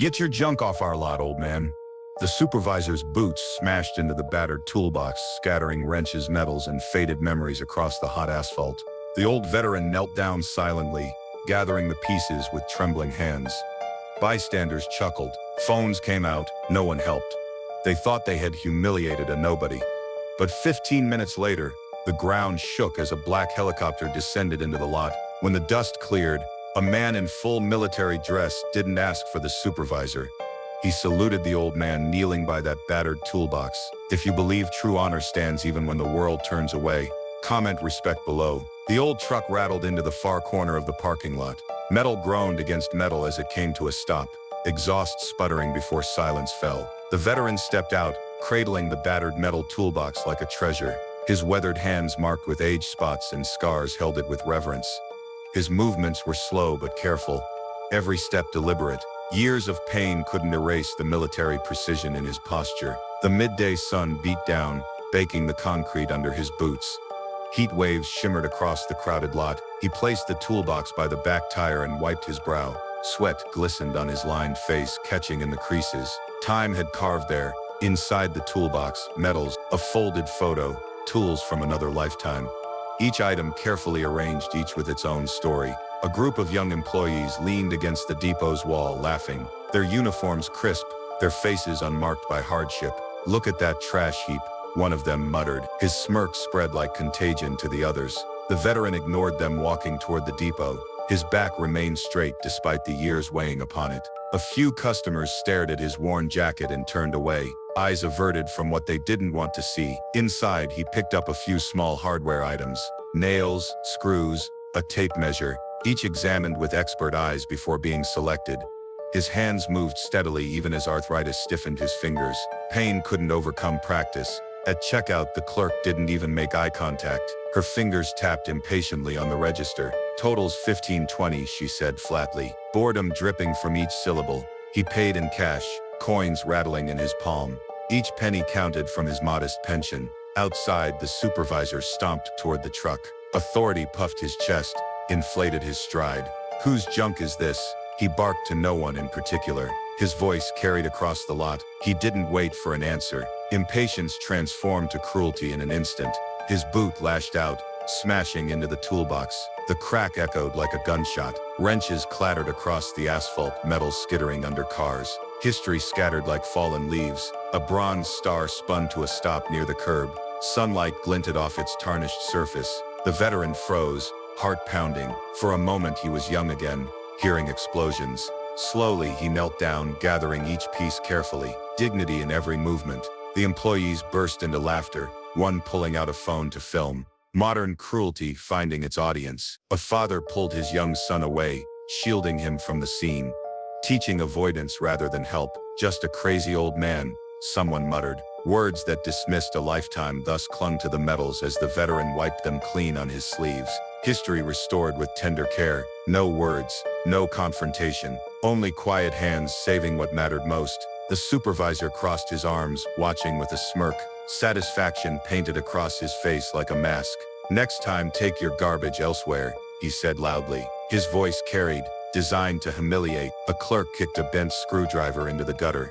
Get your junk off our lot, old man. The supervisor's boots smashed into the battered toolbox, scattering wrenches, metals, and faded memories across the hot asphalt. The old veteran knelt down silently, gathering the pieces with trembling hands. Bystanders chuckled. Phones came out. No one helped. They thought they had humiliated a nobody. But 15 minutes later, the ground shook as a black helicopter descended into the lot. When the dust cleared, a man in full military dress didn't ask for the supervisor. He saluted the old man kneeling by that battered toolbox. If you believe true honor stands even when the world turns away, comment respect below. The old truck rattled into the far corner of the parking lot. Metal groaned against metal as it came to a stop, exhaust sputtering before silence fell. The veteran stepped out, cradling the battered metal toolbox like a treasure. His weathered hands marked with age spots and scars held it with reverence. His movements were slow but careful, every step deliberate. Years of pain couldn't erase the military precision in his posture. The midday sun beat down, baking the concrete under his boots. Heat waves shimmered across the crowded lot. He placed the toolbox by the back tire and wiped his brow. Sweat glistened on his lined face, catching in the creases. Time had carved there, inside the toolbox, metals, a folded photo, tools from another lifetime. Each item carefully arranged, each with its own story. A group of young employees leaned against the depot's wall, laughing, their uniforms crisp, their faces unmarked by hardship. "Look at that trash heap," one of them muttered. His smirk spread like contagion to the others. The veteran ignored them, walking toward the depot. His back remained straight despite the years weighing upon it. A few customers stared at his worn jacket and turned away, eyes averted from what they didn't want to see. Inside, he picked up a few small hardware items, nails, screws, a tape measure, each examined with expert eyes before being selected. His hands moved steadily even as arthritis stiffened his fingers. Pain couldn't overcome practice. At checkout, the clerk didn't even make eye contact. Her fingers tapped impatiently on the register. "Total's $15.20, she said flatly, boredom dripping from each syllable. He paid in cash, coins rattling in his palm. Each penny counted from his modest pension. Outside, the supervisor stomped toward the truck. Authority puffed his chest, inflated his stride. "Whose junk is this?" He barked to no one in particular. His voice carried across the lot. He didn't wait for an answer. Impatience transformed to cruelty in an instant. His boot lashed out, smashing into the toolbox. The crack echoed like a gunshot. Wrenches clattered across the asphalt, metal skittering under cars. History scattered like fallen leaves. A bronze star spun to a stop near the curb. Sunlight glinted off its tarnished surface. The veteran froze, heart pounding. For a moment he was young again, hearing explosions. Slowly he knelt down, gathering each piece carefully, dignity in every movement. The employees burst into laughter, one pulling out a phone to film. Modern cruelty finding its audience. A father pulled his young son away, shielding him from the scene. Teaching avoidance rather than help. "Just a crazy old man," someone muttered. Words that dismissed a lifetime thus clung to the metals as the veteran wiped them clean on his sleeves. History restored with tender care. No words, no confrontation, only quiet hands saving what mattered most. The supervisor crossed his arms, watching with a smirk. Satisfaction painted across his face like a mask. "Next time, take your garbage elsewhere," he said loudly. His voice carried, designed to humiliate. A clerk kicked a bent screwdriver into the gutter.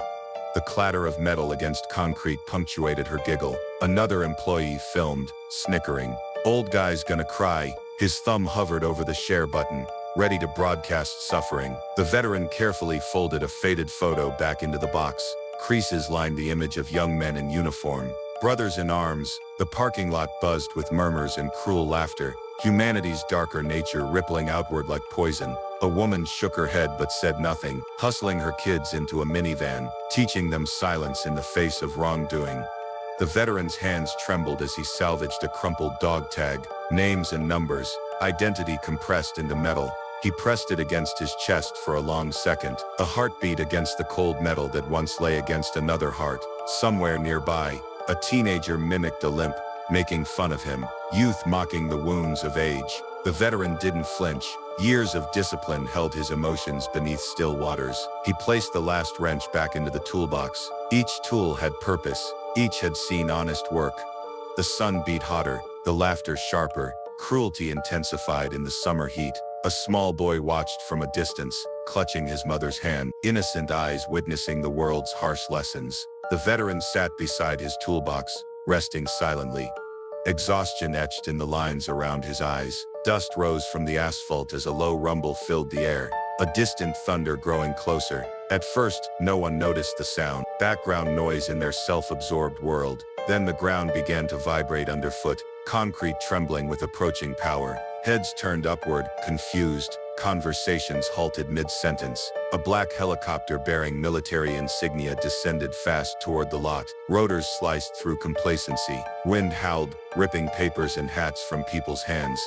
The clatter of metal against concrete punctuated her giggle. Another employee filmed, snickering. "Old guy's gonna cry." His thumb hovered over the share button, ready to broadcast suffering. The veteran carefully folded a faded photo back into the box. Creases lined the image of young men in uniform. Brothers in arms. The parking lot buzzed with murmurs and cruel laughter. Humanity's darker nature rippling outward like poison. A woman shook her head but said nothing, hustling her kids into a minivan, teaching them silence in the face of wrongdoing. The veteran's hands trembled as he salvaged a crumpled dog tag. Names and numbers, identity compressed into metal. He pressed it against his chest for a long second, a heartbeat against the cold metal that once lay against another heart. Somewhere nearby, a teenager mimicked a limp, making fun of him. Youth mocking the wounds of age. The veteran didn't flinch. Years of discipline held his emotions beneath still waters. He placed the last wrench back into the toolbox. Each tool had purpose. Each had seen honest work. The sun beat hotter, the laughter sharper. Cruelty intensified in the summer heat. A small boy watched from a distance, clutching his mother's hand, innocent eyes witnessing the world's harsh lessons. The veteran sat beside his toolbox, resting silently. Exhaustion etched in the lines around his eyes. Dust rose from the asphalt as a low rumble filled the air, a distant thunder growing closer. At first, no one noticed the sound, background noise in their self-absorbed world. Then the ground began to vibrate underfoot, concrete trembling with approaching power. Heads turned upward, confused. Conversations halted mid-sentence. A black helicopter bearing military insignia descended fast toward the lot. Rotors sliced through complacency. Wind howled, ripping papers and hats from people's hands.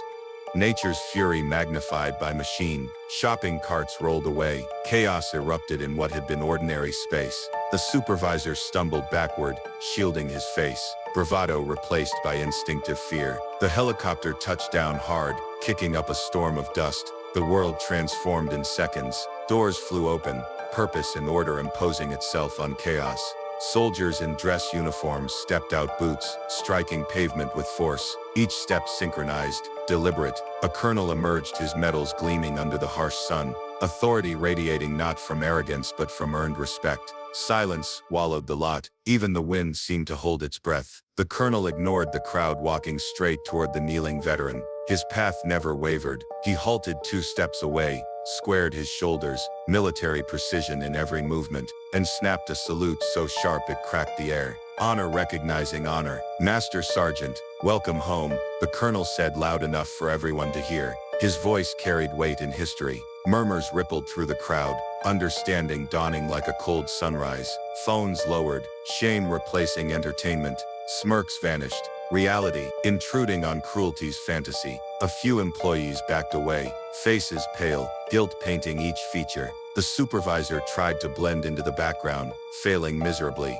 Nature's fury magnified by machine. Shopping carts rolled away. Chaos erupted in what had been ordinary space. The supervisor stumbled backward, shielding his face. Bravado replaced by instinctive fear. The helicopter touched down hard, kicking up a storm of dust. The world transformed in seconds. Doors flew open, purpose and order imposing itself on chaos. Soldiers in dress uniforms stepped out, boots striking pavement with force. Each step synchronized, deliberate. A colonel emerged, his medals gleaming under the harsh sun. Authority radiating not from arrogance but from earned respect. Silence wallowed the lot. Even the wind seemed to hold its breath. The colonel ignored the crowd walking straight toward the kneeling veteran. His path never wavered. He halted 2 steps away, squared his shoulders, military precision in every movement, and snapped a salute so sharp it cracked the air. Honor recognizing honor. Master Sergeant, welcome home, the colonel said loud enough for everyone to hear. His voice carried weight in history. Murmurs rippled through the crowd, understanding dawning like a cold sunrise. Phones lowered, shame replacing entertainment. Smirks vanished, reality intruding on cruelty's fantasy. A few employees backed away, faces pale, guilt painting each feature. The supervisor tried to blend into the background, failing miserably.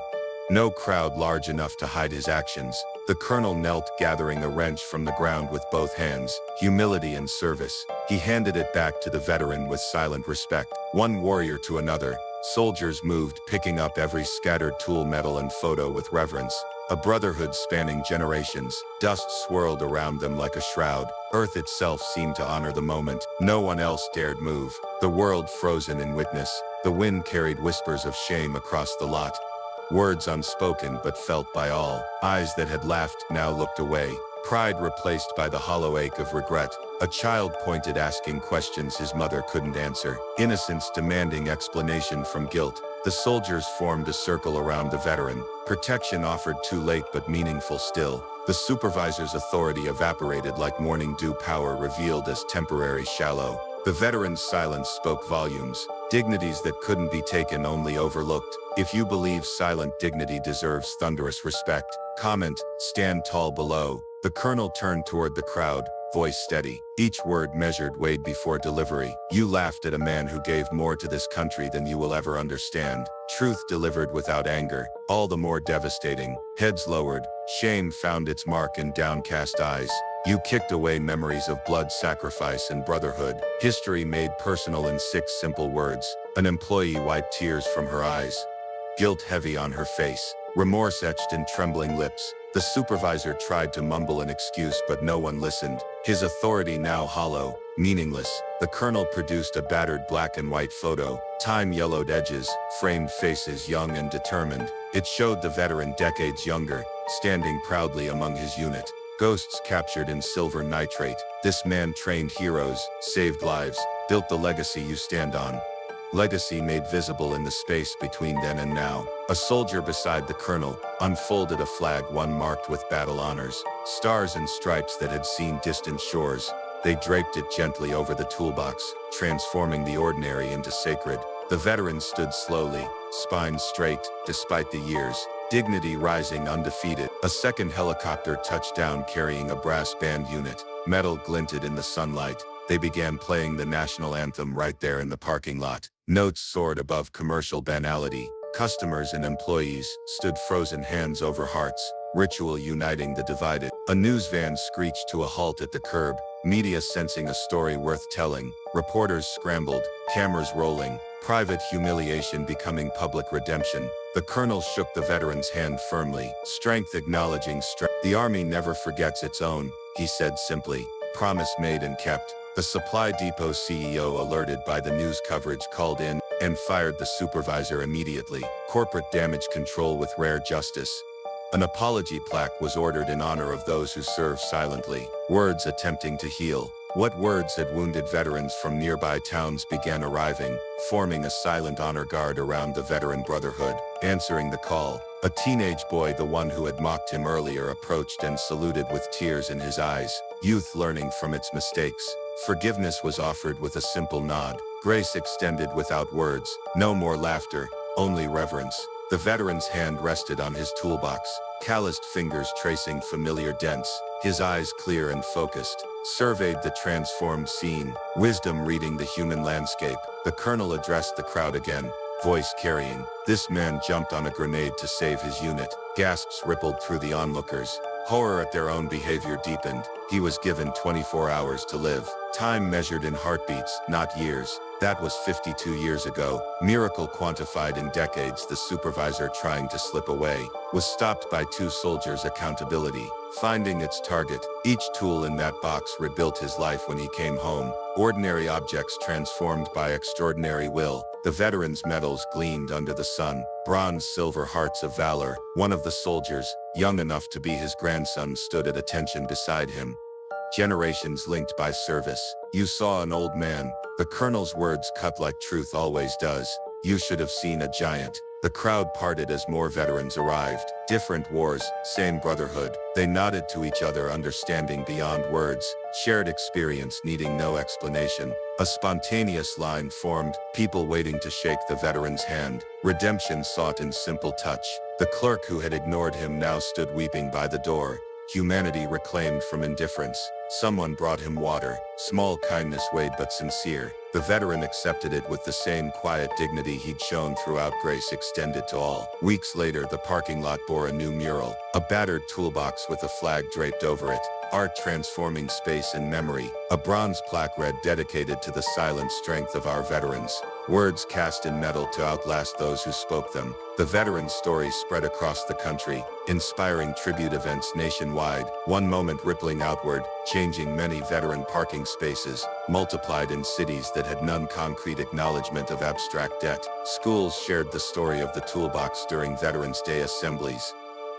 No crowd large enough to hide his actions. The colonel knelt, gathering a wrench from the ground with both hands. Humility and service. He handed it back to the veteran with silent respect. One warrior to another. Soldiers moved, picking up every scattered tool, metal and photo with reverence. A brotherhood spanning generations. Dust swirled around them like a shroud. Earth itself seemed to honor the moment. No one else dared move. The world frozen in witness. The wind carried whispers of shame across the lot. Words unspoken but felt by all. Eyes that had laughed now looked away. Pride replaced by the hollow ache of regret. A child pointed, asking questions his mother couldn't answer. Innocence demanding explanation from guilt. The soldiers formed a circle around the veteran. Protection offered too late but meaningful still. The supervisor's authority evaporated like morning dew, power revealed as temporary, shallow. The veteran's silence spoke volumes. Dignities that couldn't be taken, only overlooked. If you believe silent dignity deserves thunderous respect, comment, stand tall below. The colonel turned toward the crowd, voice steady. Each word measured, weighed before delivery. You laughed at a man who gave more to this country than you will ever understand. Truth delivered without anger, all the more devastating. Heads lowered, shame found its mark in downcast eyes. You kicked away memories of blood, sacrifice, and brotherhood. History made personal in 6 simple words. An employee wiped tears from her eyes. Guilt heavy on her face. Remorse etched in trembling lips. The supervisor tried to mumble an excuse but no one listened. His authority now hollow, meaningless. The colonel produced a battered black and white photo. Time-yellowed edges, framed faces young and determined. It showed the veteran decades younger, standing proudly among his unit. Ghosts captured in silver nitrate. This man trained heroes, saved lives, built the legacy you stand on. Legacy made visible in the space between then and now. A soldier beside the colonel unfolded a flag, one marked with battle honors. Stars and stripes that had seen distant shores. They draped it gently over the toolbox, transforming the ordinary into sacred. The veteran stood slowly, spine straight, despite the years. Dignity rising undefeated. A second helicopter touched down carrying a brass band unit. Metal glinted in the sunlight. They began playing the national anthem right there in the parking lot. Notes soared above commercial banality. Customers and employees stood frozen, hands over hearts. Ritual uniting the divided. A news van screeched to a halt at the curb. Media sensing a story worth telling. Reporters scrambled, cameras rolling. Private humiliation becoming public redemption. The colonel shook the veteran's hand firmly, strength acknowledging strength. The army never forgets its own, he said simply. Promise made and kept. The supply depot CEO, alerted by the news coverage, called in and fired the supervisor immediately. Corporate damage control with rare justice. An apology plaque was ordered in honor of those who serve silently. Words attempting to heal. What words had wounded veterans from nearby towns began arriving, forming a silent honor guard around the veteran brotherhood. Answering the call, a teenage boy, the one who had mocked him earlier, approached and saluted with tears in his eyes. Youth learning from its mistakes. Forgiveness was offered with a simple nod. Grace extended without words. No more laughter, only reverence. The veteran's hand rested on his toolbox, calloused fingers tracing familiar dents. His eyes, clear and focused, surveyed the transformed scene, wisdom reading the human landscape. The colonel addressed the crowd again, voice carrying. This man jumped on a grenade to save his unit. Gasps rippled through the onlookers. Horror at their own behavior deepened. He was given 24 hours to live. Time measured in heartbeats, not years. That was 52 years ago. Miracle quantified in decades. The supervisor, trying to slip away, was stopped by two soldiers. Accountability. Finding its target. Each tool in that box rebuilt his life when he came home. Ordinary objects transformed by extraordinary will. The veteran's medals gleamed under the sun. Bronze, silver hearts of valor. One of the soldiers, young enough to be his grandson, stood at attention beside him. Generations linked by service. You saw an old man. The colonel's words cut like truth always does. You should have seen a giant. The crowd parted as more veterans arrived. Different wars, same brotherhood. They nodded to each other, understanding beyond words. Shared experience needing no explanation. A spontaneous line formed, people waiting to shake the veteran's hand. Redemption sought in simple touch. The clerk who had ignored him now stood weeping by the door. Humanity reclaimed from indifference. Someone brought him water. Small kindness weighed but sincere. The veteran accepted it with the same quiet dignity he'd shown throughout. Grace extended to all. Weeks later, the parking lot bore a new mural. A battered toolbox with a flag draped over it. Art transforming space and memory. A bronze plaque read, dedicated to the silent strength of our veterans. Words cast in metal to outlast those who spoke them. The veteran story spread across the country, inspiring tribute events nationwide. One moment rippling outward, changing many veteran parking spaces, multiplied in cities that had none concrete acknowledgement of abstract debt. Schools shared the story of the toolbox during Veterans Day assemblies.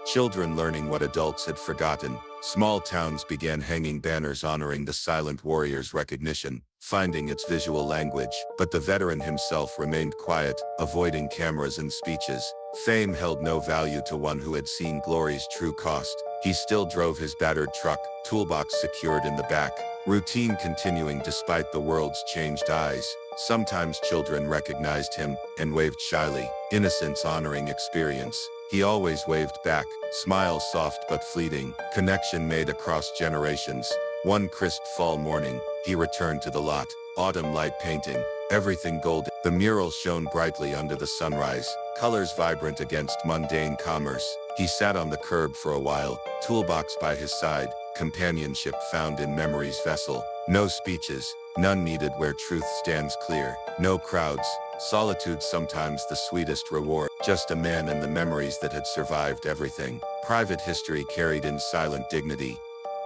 Children learning what adults had forgotten. Small towns began hanging banners honoring the silent warrior's recognition, finding its visual language. But the veteran himself remained quiet, avoiding cameras and speeches. Fame held no value to one who had seen glory's true cost. He still drove his battered truck, toolbox secured in the back, routine continuing despite the world's changed eyes. Sometimes children recognized him and waved shyly, innocence honoring experience. He always waved back, smile soft but fleeting, connection made across generations. One crisp fall morning, he returned to the lot, autumn light painting, everything golden. The mural shone brightly under the sunrise, colors vibrant against mundane commerce. He sat on the curb for a while, toolbox by his side, companionship found in memory's vessel. No speeches, none needed where truth stands clear. No crowds, solitude sometimes the sweetest reward. Just a man and the memories that had survived everything. Private history carried in silent dignity.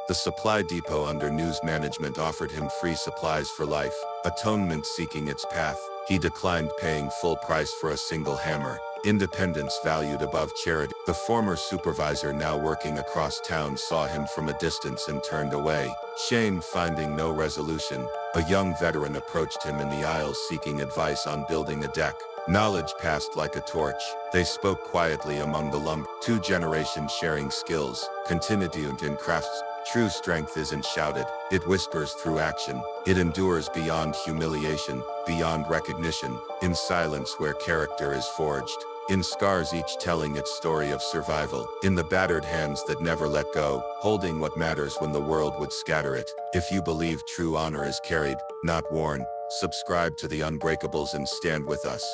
The supply depot under news management offered him free supplies for life. Atonement seeking its path. He declined paying full price for a single hammer. Independence valued above charity. The former supervisor, now working across town, saw him from a distance and turned away. Shame finding no resolution. A young veteran approached him in the aisle seeking advice on building a deck. Knowledge passed like a torch. They spoke quietly among the lumber. Two generations sharing skills. Continuity in crafts. True strength isn't shouted. It whispers through action. It endures beyond humiliation, beyond recognition. In silence where character is forged. In scars each telling its story of survival. In the battered hands that never let go, holding what matters when the world would scatter it. If you believe true honor is carried, not worn, subscribe to the Unbreakables and stand with us.